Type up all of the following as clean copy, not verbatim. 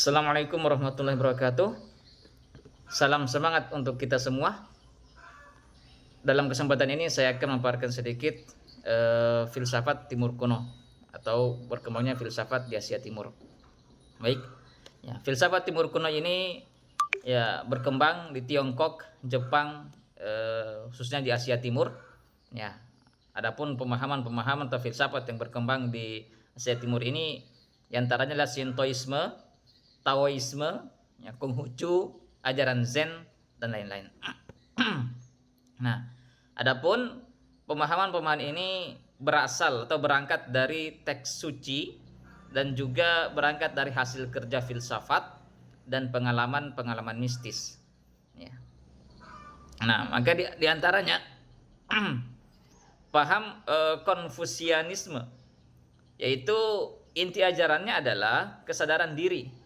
Assalamualaikum warahmatullahi wabarakatuh. Salam semangat untuk kita semua. Dalam kesempatan ini saya akan memaparkan sedikit filsafat Timur kuno atau berkembangnya filsafat di Asia Timur. Baik, ya, filsafat Timur kuno ini ya berkembang di Tiongkok, Jepang, khususnya di Asia Timur. Ya, adapun pemahaman-pemahaman atau filsafat yang berkembang di Asia Timur ini, diantaranya adalah Shintoisme, Taoisme, ya, Konghucu, ajaran Zen dan lain-lain. Nah, adapun pemahaman-pemahaman ini berasal atau berangkat dari teks suci dan juga berangkat dari hasil kerja filsafat dan pengalaman-pengalaman mistis. Ya. Nah, maka di antaranya paham Konfusianisme, yaitu inti ajarannya adalah kesadaran diri,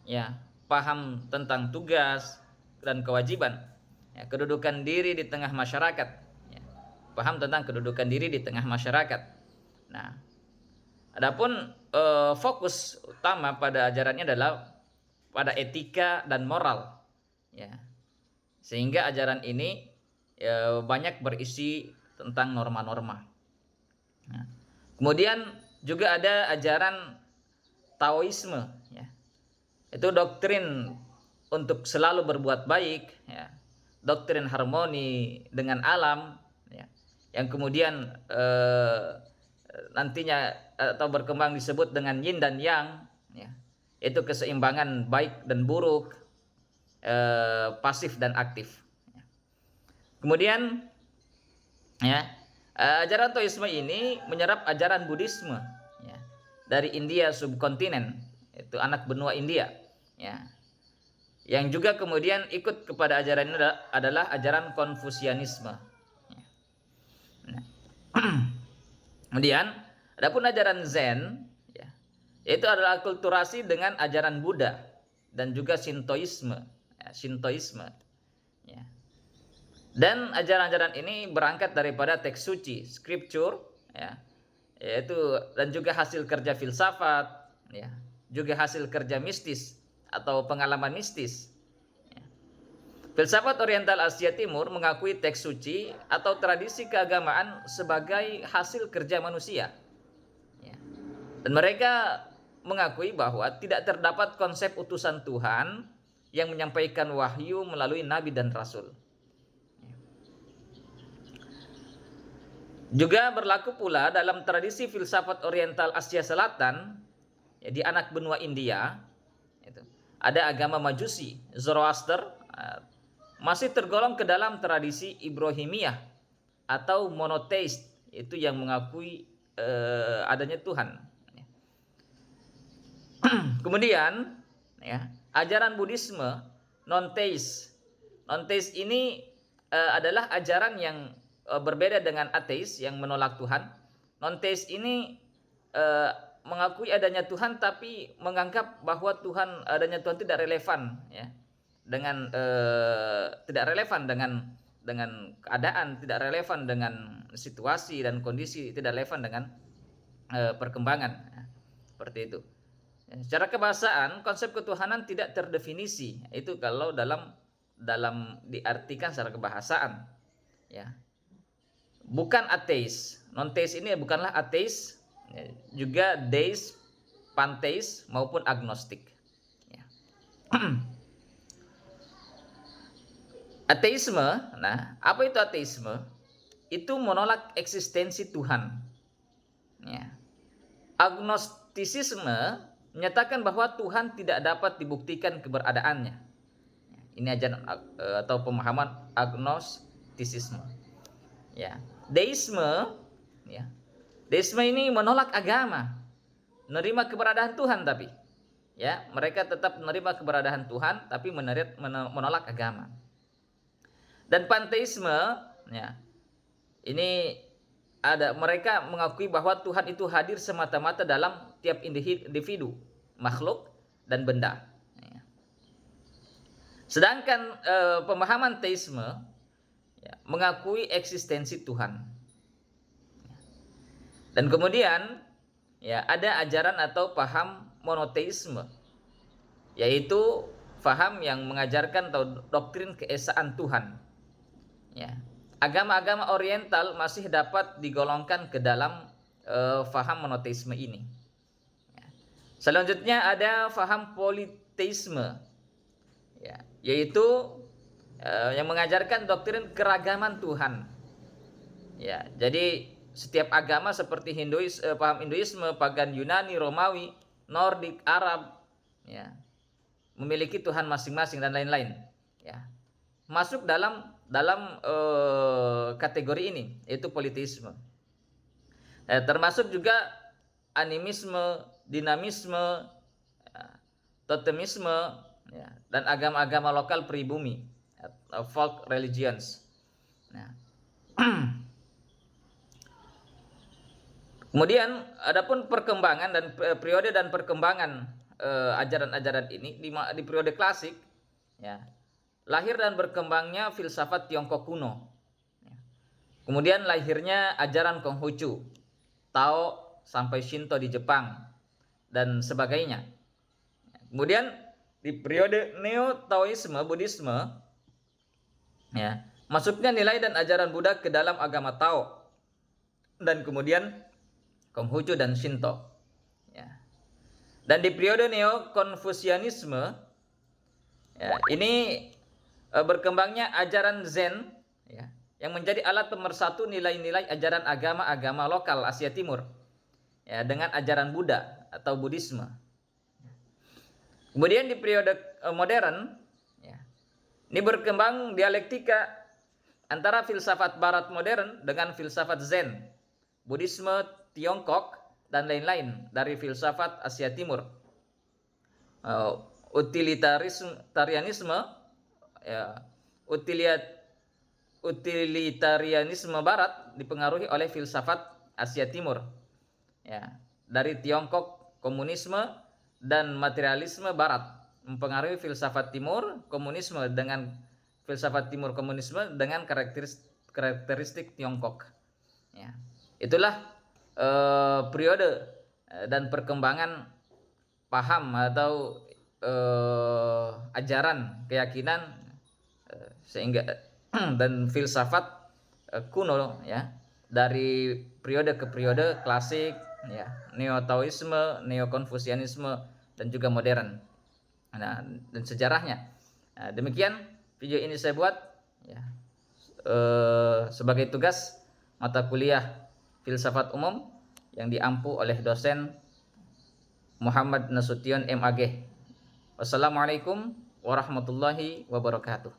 ya, paham tentang tugas dan kewajiban, ya, kedudukan diri di tengah masyarakat, ya, paham tentang kedudukan diri di tengah masyarakat. Nah, adapun fokus utama pada ajarannya adalah pada etika dan moral, ya, sehingga ajaran ini banyak berisi tentang norma-norma. Nah, kemudian juga ada ajaran Taoisme, ya, itu doktrin untuk selalu berbuat baik, ya, doktrin harmoni dengan alam, ya, yang kemudian nantinya atau berkembang disebut dengan yin dan yang, ya, itu keseimbangan baik dan buruk, pasif dan aktif. Kemudian, ya, ajaran Taoisme ini menyerap ajaran Buddhisme, ya, dari India subkontinen, itu anak benua India, ya, yang juga kemudian ikut kepada ajaran ini adalah ajaran Konfusianisme. Ya. Nah. Kemudian adapun ajaran Zen, ya, itu adalah akulturasi dengan ajaran Buddha dan juga Shintoisme, ya, Shintoisme, ya. Dan ajaran-ajaran ini berangkat daripada teks suci, scripture, ya, yaitu dan juga hasil kerja filsafat, ya, juga hasil kerja mistis atau pengalaman mistis. Ya. Filsafat Oriental Asia Timur mengakui teks suci atau tradisi keagamaan sebagai hasil kerja manusia. Ya. Dan mereka mengakui bahwa tidak terdapat konsep utusan Tuhan yang menyampaikan wahyu melalui nabi dan rasul. Juga berlaku pula dalam tradisi filsafat Oriental Asia Selatan, ya, di anak benua India, itu ada agama Majusi, Zoroaster, masih tergolong ke dalam tradisi Ibrahimiyah atau monoteist, itu yang mengakui adanya Tuhan. Kemudian, ya, ajaran Buddhisme non-teis. Non-teis ini adalah ajaran yang berbeda dengan ateis yang menolak Tuhan. Non-teis ini mengakui adanya Tuhan tapi menganggap bahwa adanya Tuhan tidak relevan, ya, dengan tidak relevan dengan keadaan, tidak relevan dengan situasi dan kondisi, tidak relevan dengan perkembangan, ya, seperti itu. Ya, secara kebahasaan konsep ketuhanan tidak terdefinisi, itu kalau dalam diartikan secara kebahasaan, ya. Bukan ateis, non-teis ini bukanlah ateis, ya, juga deis, panteis maupun agnostik. Ya. Ateisme, nah, apa itu ateisme? Itu menolak eksistensi Tuhan. Ya. Agnostisisme menyatakan bahwa Tuhan tidak dapat dibuktikan keberadaannya. Ini ajaran atau pemahaman agnostisisme. Ya. Deisme, ya. Deisme ini menolak agama, menerima keberadaan Tuhan, tapi, ya, mereka tetap menerima keberadaan Tuhan tapi menolak agama. Dan panteisme, ya, ini mereka mengakui bahwa Tuhan itu hadir semata-mata dalam tiap individu, makhluk dan benda. Ya. Sedangkan pemahaman teisme, ya, mengakui eksistensi Tuhan. Dan kemudian, ya, ada ajaran atau paham monoteisme. yaitu faham yang mengajarkan atau doktrin keesaan Tuhan. Ya. Agama-agama Oriental masih dapat digolongkan ke dalam faham monoteisme ini. Ya. Selanjutnya ada faham politeisme, ya, yaitu yang mengajarkan doktrin keragaman Tuhan. Ya, jadi setiap agama seperti paham Hinduisme, pagan Yunani, Romawi, Nordik, Arab, ya, memiliki Tuhan masing-masing dan lain-lain. Ya, masuk dalam kategori ini, yaitu politeisme. Termasuk juga animisme, dinamisme, totemisme, ya, dan agama-agama lokal pribumi, folk religions. Nah, kemudian adapun perkembangan dan periode dan perkembangan ajaran-ajaran ini di periode klasik, ya, lahir dan berkembangnya filsafat Tiongkok kuno. Ya. Kemudian lahirnya ajaran Konghucu, Tao sampai Shinto di Jepang dan sebagainya. Kemudian di periode Neo-Taoisme, Buddhisme, ya, masuknya nilai dan ajaran Buddha ke dalam agama Tao, dan kemudian Konghucu dan Shinto. Ya. Dan di periode Neo-Konfusianisme, ya, ini berkembangnya ajaran Zen, ya, yang menjadi alat pemersatu nilai-nilai ajaran agama-agama lokal Asia Timur, ya, dengan ajaran Buddha atau Buddhisme. Kemudian di periode modern, ya, ini berkembang dialektika antara filsafat Barat modern dengan filsafat Zen, Buddhisme Tiongkok, dan lain-lain dari filsafat Asia Timur. Utilitarianisme, ya, utilitarianisme Barat dipengaruhi oleh filsafat Asia Timur, ya, dari Tiongkok komunisme, dan materialisme Barat mempengaruhi filsafat Timur komunisme dengan karakteristik Tiongkok. Ya, itulah periode dan perkembangan paham atau ajaran keyakinan sehingga dan filsafat kuno, ya, dari periode ke periode klasik, ya, Neo-Taoisme, Neo-Konfusianisme, dan juga modern. Nah, dan sejarahnya. Nah, demikian video ini saya buat, ya, sebagai tugas mata kuliah filsafat umum yang diampu oleh dosen Muhammad Nasution MAG. Wassalamualaikum warahmatullahi wabarakatuh.